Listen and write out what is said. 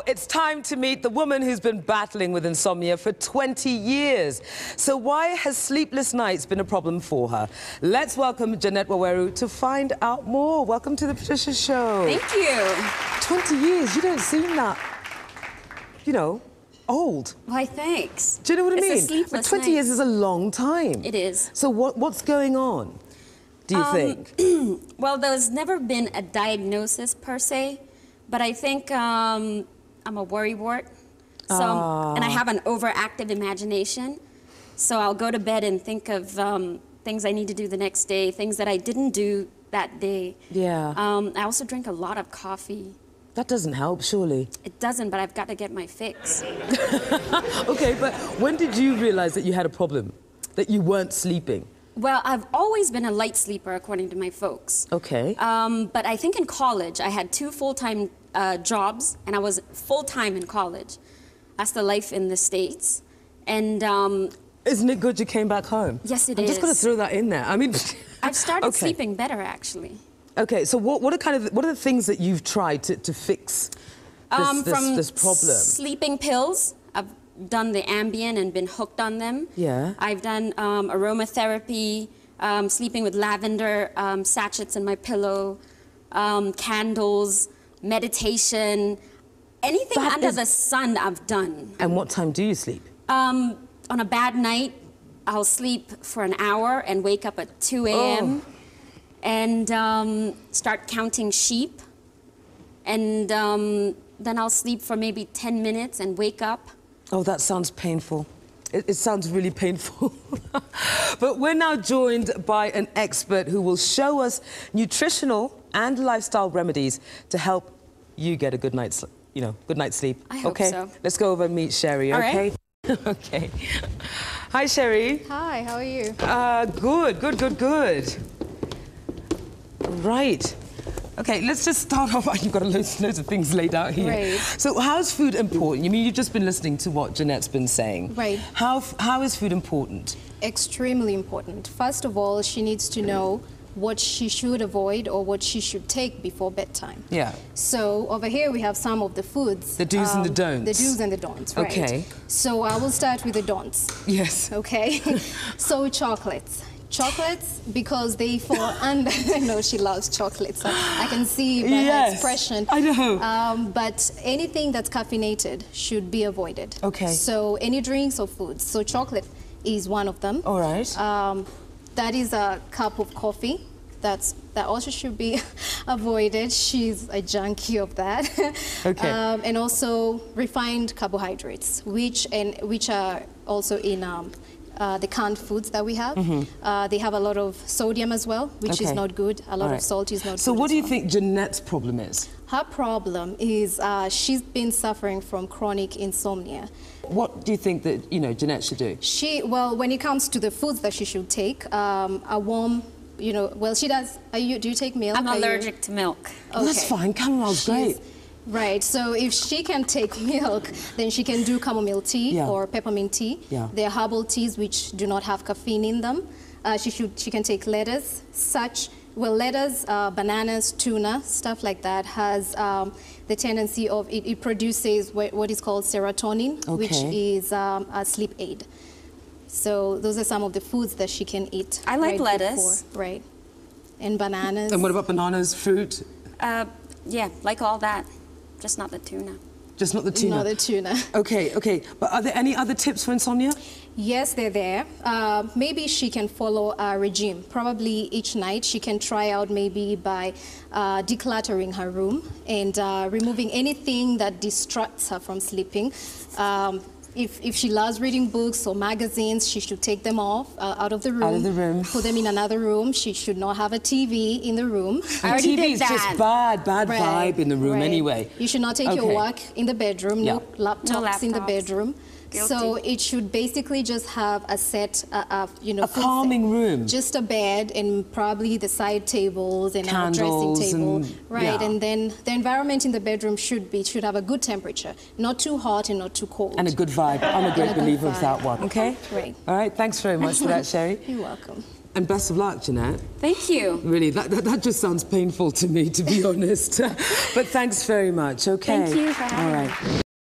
it's time to meet the woman who's been battling with insomnia for 20 years. So why has sleepless nights been a problem for her? Let's welcome Jeanette Waweru to find out more. Welcome to the Patricia Show. Thank you. 20 years, you don't seem that, you know, old. Why, thanks. Do you know what I mean? It's a sleepless But 20 night. years is a long time. It is. So what's going on, do you think? Well, there's never been a diagnosis per se, but I think I'm a worrywart. So, and I have an overactive imagination. So I'll go to bed and think of things I need to do the next day, things that I didn't do that day. Yeah. I also drink a lot of coffee. That doesn't help, surely. It doesn't, but I've got to get my fix. Okay, but when did you realize that you had a problem, that you weren't sleeping? Well, I've always been a light sleeper, according to my folks. Okay. But I think in college, I had 2 full-time jobs, and I was full-time in college. That's the life in the States. And isn't it good you came back home? yes, it I'm is. just going to throw that in there. I mean, I've started okay. sleeping better, actually. Okay, so what are the things that you've tried to fix this problem? Sleeping pills. I've done the Ambien and been hooked on them. Yeah. I've done aromatherapy, sleeping with lavender sachets in my pillow, candles, meditation, anything under the sun I've done. And what time do you sleep? On a bad night, I'll sleep for an hour and wake up at 2 a.m. and start counting sheep. And then I'll sleep for maybe 10 minutes and wake up. Oh, that sounds painful. It sounds really painful. But we're now joined by an expert who will show us nutritional and lifestyle remedies to help you get a good night's, good night's sleep. I hope so. Let's go over and meet Sherry, All okay? right. Okay. Hi, Sherry. Hi, how are you? Good. Right. Okay, let's just start off. You've got loads of things laid out here. Right. So how's food important? You mean you've just been listening to what Jeanette's been saying. Right. How is food important? Extremely important. First of all, she needs to know what she should avoid or what she should take before bedtime. Yeah. So over here we have some of the foods. The do's and the don'ts. The do's and the don'ts, right. Okay. So I will start with the don'ts. Yes. Okay. So chocolates. Chocolates, because they fall under... I know she loves chocolates. I can see by her expression. I know. But anything that's caffeinated should be avoided. Okay. So any drinks or foods. So chocolate is one of them. All right. That is a cup of coffee. That also should be avoided. She's a junkie of that. Okay. And also refined carbohydrates, which are also in the canned foods that we have. They have a lot of sodium as well, which is not good. A lot of salt is not good. So what do you think Jeanette's problem is? Her problem is she's been suffering from chronic insomnia. What do you think that, Jeanette should do? Well, when it comes to the foods that she should take, a warm, well, she does. Do you take milk? I'm allergic to milk. Okay. That's fine. Camomile's great. Right, so if she can take milk, then she can do chamomile tea or peppermint tea. Yeah. They're herbal teas which do not have caffeine in them. She can take lettuce, lettuce, bananas, tuna, stuff like that has the tendency of, it produces what is called serotonin, which is a sleep aid. So those are some of the foods that she can eat. I like lettuce. Right, and bananas. And what about bananas, fruit? Yeah, like all that. Just not the tuna. Just not the tuna? Not the tuna. Okay. But are there any other tips for insomnia? Yes, they're there. Maybe she can follow a regime. Probably each night she can try out maybe by decluttering her room and removing anything that distracts her from sleeping. If she loves reading books or magazines, she should take them off out of the room. Out of the room. Put them in another room. She should not have a TV in the room. TV is just bad vibe in the room anyway. You should not take your work in the bedroom. No laptops in the bedroom. Guilty. So it should basically just have a set of, a calming room. Just a bed and probably the side tables and a dressing table. And then the environment in the bedroom should have a good temperature. Not too hot and not too cold. And a good vibe. I'm a great believer of that one. Okay? Right. All right, thanks very much for that, Sherry. You're welcome. And best of luck, Jeanette. Thank you. Really, that just sounds painful to me, to be honest. But thanks very much, okay? Thank you for having me. All right.